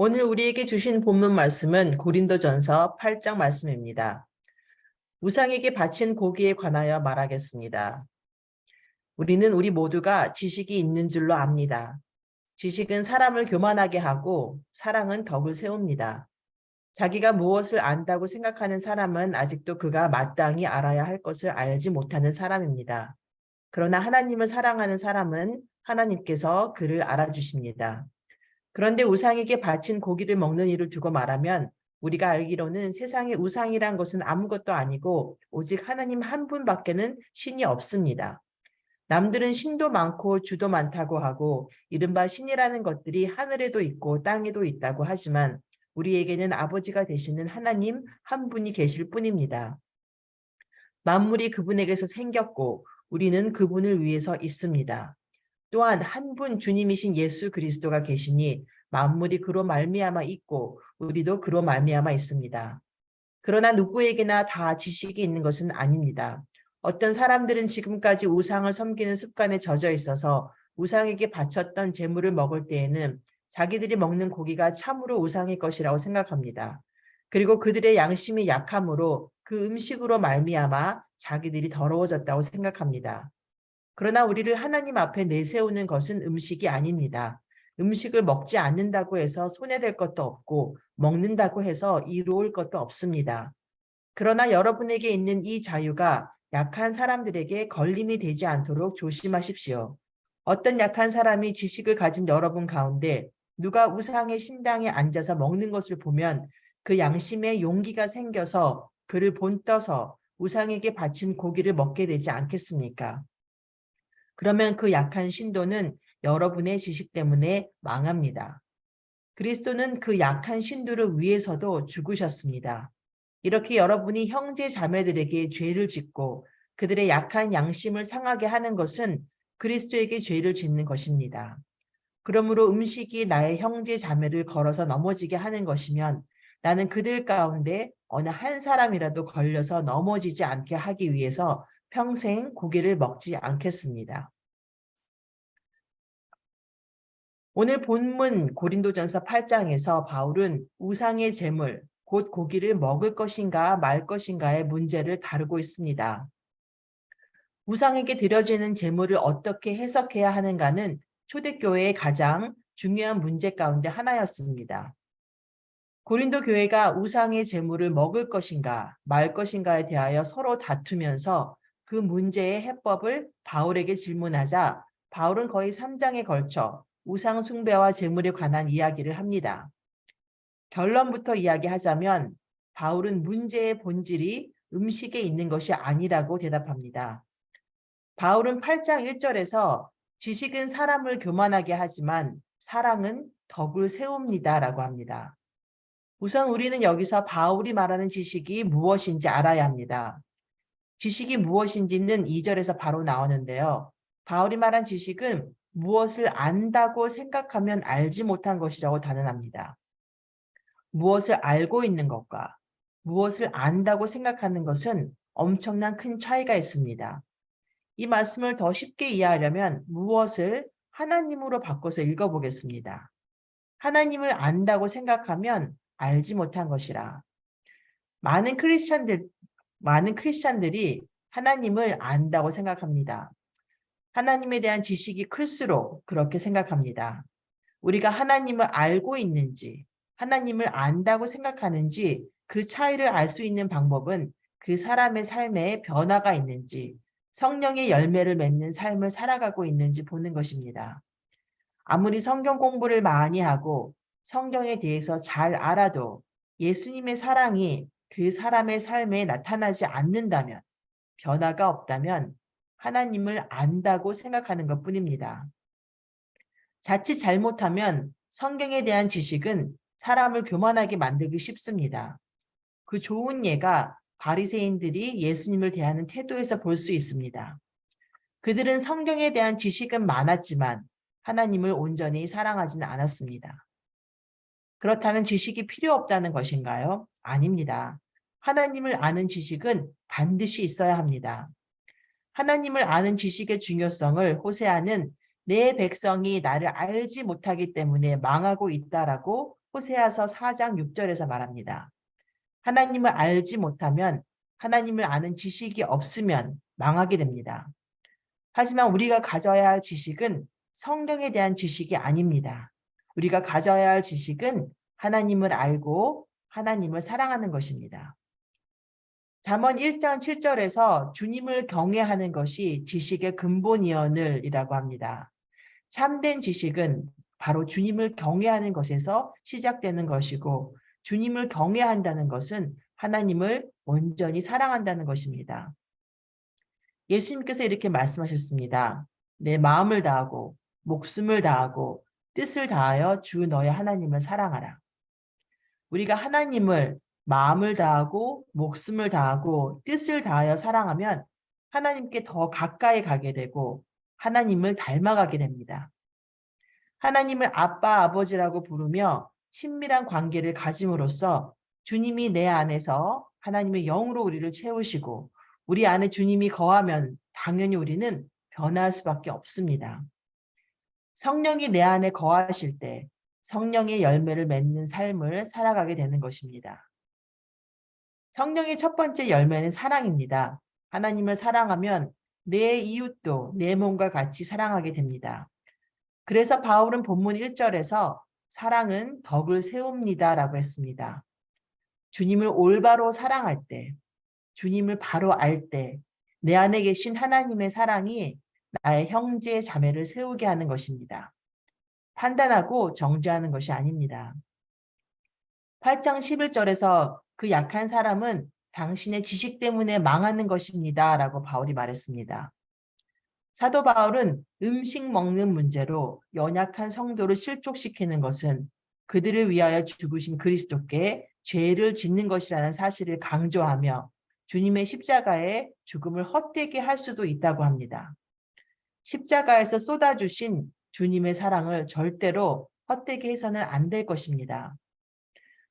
오늘 우리에게 주신 본문 말씀은 고린도전서 8장 말씀입니다. 우상에게 바친 고기에 관하여 말하겠습니다. 우리는 우리 모두가 지식이 있는 줄로 압니다. 지식은 사람을 교만하게 하고 사랑은 덕을 세웁니다. 자기가 무엇을 안다고 생각하는 사람은 아직도 그가 마땅히 알아야 할 것을 알지 못하는 사람입니다. 그러나 하나님을 사랑하는 사람은 하나님께서 그를 알아주십니다. 그런데 우상에게 바친 고기를 먹는 일을 두고 말하면 우리가 알기로는 세상에 우상이란 것은 아무것도 아니고 오직 하나님 한 분밖에는 신이 없습니다. 남들은 신도 많고 주도 많다고 하고 이른바 신이라는 것들이 하늘에도 있고 땅에도 있다고 하지만 우리에게는 아버지가 되시는 하나님 한 분이 계실 뿐입니다. 만물이 그분에게서 생겼고 우리는 그분을 위해서 있습니다. 또한 한 분 주님이신 예수 그리스도가 계시니 만물이 그로 말미암아 있고 우리도 그로 말미암아 있습니다. 그러나 누구에게나 다 지식이 있는 것은 아닙니다. 어떤 사람들은 지금까지 우상을 섬기는 습관에 젖어 있어서 우상에게 바쳤던 제물을 먹을 때에는 자기들이 먹는 고기가 참으로 우상의 것이라고 생각합니다. 그리고 그들의 양심이 약함으로 그 음식으로 말미암아 자기들이 더러워졌다고 생각합니다. 그러나 우리를 하나님 앞에 내세우는 것은 음식이 아닙니다. 음식을 먹지 않는다고 해서 손해될 것도 없고 먹는다고 해서 이로울 것도 없습니다. 그러나 여러분에게 있는 이 자유가 약한 사람들에게 걸림이 되지 않도록 조심하십시오. 어떤 약한 사람이 지식을 가진 여러분 가운데 누가 우상의 신당에 앉아서 먹는 것을 보면 그 양심에 용기가 생겨서 그를 본떠서 우상에게 바친 고기를 먹게 되지 않겠습니까? 그러면 그 약한 신도는 여러분의 지식 때문에 망합니다. 그리스도는 그 약한 신도를 위해서도 죽으셨습니다. 이렇게 여러분이 형제 자매들에게 죄를 짓고 그들의 약한 양심을 상하게 하는 것은 그리스도에게 죄를 짓는 것입니다. 그러므로 음식이 나의 형제 자매를 걸어서 넘어지게 하는 것이면 나는 그들 가운데 어느 한 사람이라도 걸려서 넘어지지 않게 하기 위해서 평생 고기를 먹지 않겠습니다. 오늘 본문 고린도전서 8장에서 바울은 우상의 제물, 곧 고기를 먹을 것인가 말 것인가의 문제를 다루고 있습니다. 우상에게 드려지는 제물을 어떻게 해석해야 하는가는 초대교회의 가장 중요한 문제 가운데 하나였습니다. 고린도 교회가 우상의 제물을 먹을 것인가 말 것인가에 대하여 서로 다투면서 그 문제의 해법을 바울에게 질문하자 바울은 거의 3장에 걸쳐 우상 숭배와 제물에 관한 이야기를 합니다. 결론부터 이야기하자면 바울은 문제의 본질이 음식에 있는 것이 아니라고 대답합니다. 바울은 8장 1절에서 지식은 사람을 교만하게 하지만 사랑은 덕을 세웁니다라고 합니다. 우선 우리는 여기서 바울이 말하는 지식이 무엇인지 알아야 합니다. 지식이 무엇인지는 2절에서 바로 나오는데요. 바울이 말한 지식은 무엇을 안다고 생각하면 알지 못한 것이라고 단언합니다. 무엇을 알고 있는 것과 무엇을 안다고 생각하는 것은 엄청난 큰 차이가 있습니다. 이 말씀을 더 쉽게 이해하려면 무엇을 하나님으로 바꿔서 읽어보겠습니다. 하나님을 안다고 생각하면 알지 못한 것이라. 많은 크리스찬들이 하나님을 안다고 생각합니다. 하나님에 대한 지식이 클수록 그렇게 생각합니다. 우리가 하나님을 알고 있는지, 하나님을 안다고 생각하는지 그 차이를 알 수 있는 방법은 그 사람의 삶에 변화가 있는지, 성령의 열매를 맺는 삶을 살아가고 있는지 보는 것입니다. 아무리 성경 공부를 많이 하고 성경에 대해서 잘 알아도 예수님의 사랑이 그 사람의 삶에 나타나지 않는다면, 변화가 없다면 하나님을 안다고 생각하는 것뿐입니다. 자칫 잘못하면 성경에 대한 지식은 사람을 교만하게 만들기 쉽습니다. 그 좋은 예가 바리새인들이 예수님을 대하는 태도에서 볼 수 있습니다. 그들은 성경에 대한 지식은 많았지만 하나님을 온전히 사랑하지는 않았습니다. 그렇다면 지식이 필요 없다는 것인가요? 아닙니다. 하나님을 아는 지식은 반드시 있어야 합니다. 하나님을 아는 지식의 중요성을 호세아는 내 백성이 나를 알지 못하기 때문에 망하고 있다라고 호세아서 4장 6절에서 말합니다. 하나님을 알지 못하면 하나님을 아는 지식이 없으면 망하게 됩니다. 하지만 우리가 가져야 할 지식은 성령에 대한 지식이 아닙니다. 우리가 가져야 할 지식은 하나님을 알고 하나님을 사랑하는 것입니다. 잠언 1장 7절에서 주님을 경외하는 것이 지식의 근본이여늘이라고 합니다. 참된 지식은 바로 주님을 경외하는 것에서 시작되는 것이고 주님을 경외한다는 것은 하나님을 온전히 사랑한다는 것입니다. 예수님께서 이렇게 말씀하셨습니다. 내 마음을 다하고 목숨을 다하고 뜻을 다하여 주 너의 하나님을 사랑하라. 우리가 하나님을 마음을 다하고 목숨을 다하고 뜻을 다하여 사랑하면 하나님께 더 가까이 가게 되고 하나님을 닮아가게 됩니다. 하나님을 아빠, 아버지라고 부르며 친밀한 관계를 가짐으로써 주님이 내 안에서 하나님의 영으로 우리를 채우시고 우리 안에 주님이 거하면 당연히 우리는 변할 수밖에 없습니다. 성령이 내 안에 거하실 때 성령의 열매를 맺는 삶을 살아가게 되는 것입니다. 성령의 첫 번째 열매는 사랑입니다. 하나님을 사랑하면 내 이웃도 내 몸과 같이 사랑하게 됩니다. 그래서 바울은 본문 1절에서 사랑은 덕을 세웁니다라고 했습니다. 주님을 올바로 사랑할 때, 주님을 바로 알 때, 내 안에 계신 하나님의 사랑이 나의 형제 자매를 세우게 하는 것입니다. 판단하고 정죄하는 것이 아닙니다. 8장 11절에서 그 약한 사람은 당신의 지식 때문에 망하는 것입니다. 라고 바울이 말했습니다. 사도 바울은 음식 먹는 문제로 연약한 성도를 실족시키는 것은 그들을 위하여 죽으신 그리스도께 죄를 짓는 것이라는 사실을 강조하며 주님의 십자가의 죽음을 헛되게 할 수도 있다고 합니다. 십자가에서 쏟아주신 주님의 사랑을 절대로 헛되게 해서는 안 될 것입니다.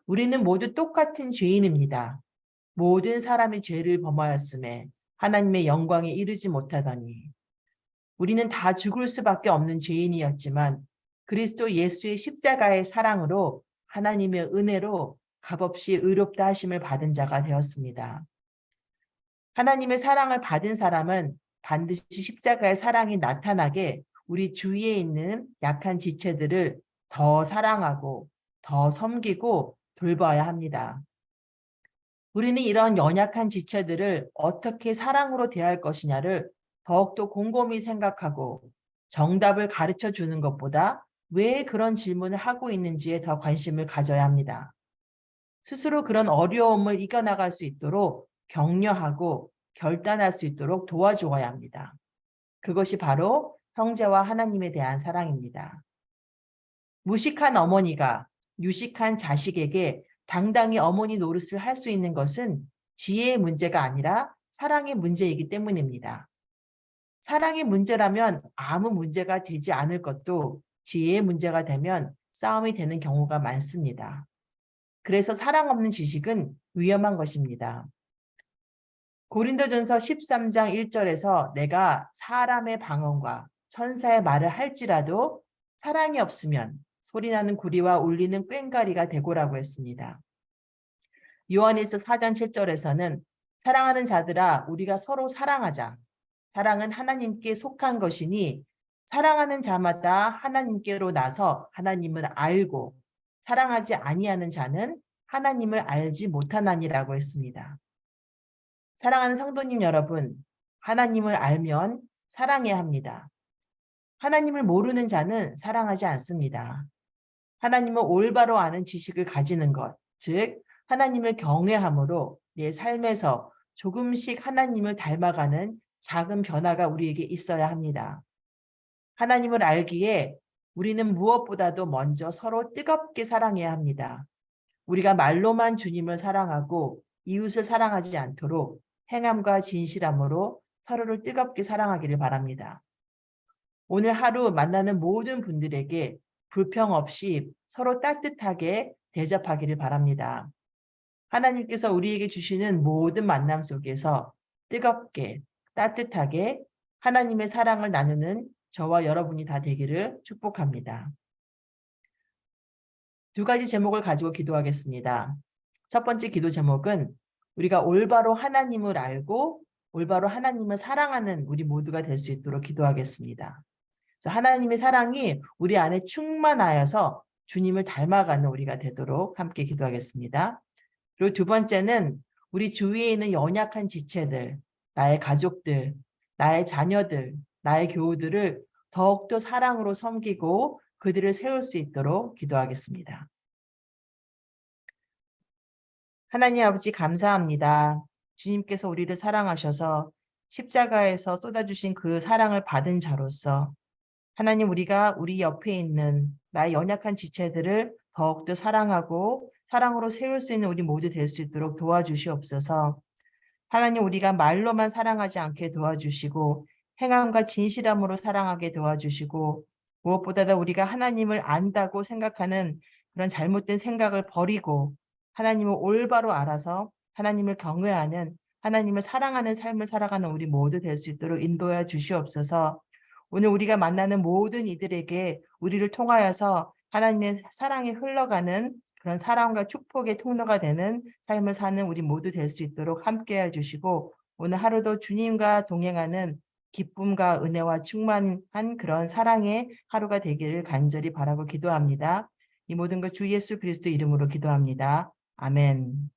우리는 모두 똑같은 죄인입니다. 모든 사람이 죄를 범하였음에 하나님의 영광에 이르지 못하더니 우리는 다 죽을 수밖에 없는 죄인이었지만 그리스도 예수의 십자가의 사랑으로 하나님의 은혜로 값없이 의롭다 하심을 받은 자가 되었습니다. 하나님의 사랑을 받은 사람은 반드시 십자가의 사랑이 나타나게 우리 주위에 있는 약한 지체들을 더 사랑하고 더 섬기고 돌봐야 합니다. 우리는 이런 연약한 지체들을 어떻게 사랑으로 대할 것이냐를 더욱더 곰곰이 생각하고 정답을 가르쳐 주는 것보다 왜 그런 질문을 하고 있는지에 더 관심을 가져야 합니다. 스스로 그런 어려움을 이겨나갈 수 있도록 격려하고 결단할 수 있도록 도와주어야 합니다. 그것이 바로 형제와 하나님에 대한 사랑입니다. 무식한 어머니가 유식한 자식에게 당당히 어머니 노릇을 할 수 있는 것은 지혜의 문제가 아니라 사랑의 문제이기 때문입니다. 사랑의 문제라면 아무 문제가 되지 않을 것도 지혜의 문제가 되면 싸움이 되는 경우가 많습니다. 그래서 사랑 없는 지식은 위험한 것입니다. 고린도전서 13장 1절에서 내가 사람의 방언과 천사의 말을 할지라도 사랑이 없으면 소리나는 구리와 울리는 꽹과리가 되고라고 했습니다. 요한일서 4장 7절에서는 사랑하는 자들아 우리가 서로 사랑하자. 사랑은 하나님께 속한 것이니 사랑하는 자마다 하나님께로 나서 하나님을 알고 사랑하지 아니하는 자는 하나님을 알지 못하나니라고 했습니다. 사랑하는 성도님 여러분, 하나님을 알면 사랑해야 합니다. 하나님을 모르는 자는 사랑하지 않습니다. 하나님을 올바로 아는 지식을 가지는 것, 즉 하나님을 경외함으로 내 삶에서 조금씩 하나님을 닮아가는 작은 변화가 우리에게 있어야 합니다. 하나님을 알기에 우리는 무엇보다도 먼저 서로 뜨겁게 사랑해야 합니다. 우리가 말로만 주님을 사랑하고 이웃을 사랑하지 않도록 행함과 진실함으로 서로를 뜨겁게 사랑하기를 바랍니다. 오늘 하루 만나는 모든 분들에게 불평 없이 서로 따뜻하게 대접하기를 바랍니다. 하나님께서 우리에게 주시는 모든 만남 속에서 뜨겁게 따뜻하게 하나님의 사랑을 나누는 저와 여러분이 다 되기를 축복합니다. 두 가지 제목을 가지고 기도하겠습니다. 첫 번째 기도 제목은 우리가 올바로 하나님을 알고 올바로 하나님을 사랑하는 우리 모두가 될 수 있도록 기도하겠습니다. 그래서 하나님의 사랑이 우리 안에 충만하여서 주님을 닮아가는 우리가 되도록 함께 기도하겠습니다. 그리고 두 번째는 우리 주위에 있는 연약한 지체들, 나의 가족들, 나의 자녀들, 나의 교우들을 더욱더 사랑으로 섬기고 그들을 세울 수 있도록 기도하겠습니다. 하나님 아버지 감사합니다. 주님께서 우리를 사랑하셔서 십자가에서 쏟아주신 그 사랑을 받은 자로서 하나님 우리가 우리 옆에 있는 나의 연약한 지체들을 더욱더 사랑하고 사랑으로 세울 수 있는 우리 모두 될 수 있도록 도와주시옵소서. 하나님 우리가 말로만 사랑하지 않게 도와주시고 행함과 진실함으로 사랑하게 도와주시고 무엇보다도 우리가 하나님을 안다고 생각하는 그런 잘못된 생각을 버리고 하나님을 올바로 알아서 하나님을 경외하는 하나님을 사랑하는 삶을 살아가는 우리 모두 될 수 있도록 인도해 주시옵소서. 오늘 우리가 만나는 모든 이들에게 우리를 통하여서 하나님의 사랑이 흘러가는 그런 사랑과 축복의 통로가 되는 삶을 사는 우리 모두 될 수 있도록 함께해 주시고 오늘 하루도 주님과 동행하는 기쁨과 은혜와 충만한 그런 사랑의 하루가 되기를 간절히 바라고 기도합니다. 이 모든 것 주 예수 그리스도 이름으로 기도합니다. 아멘.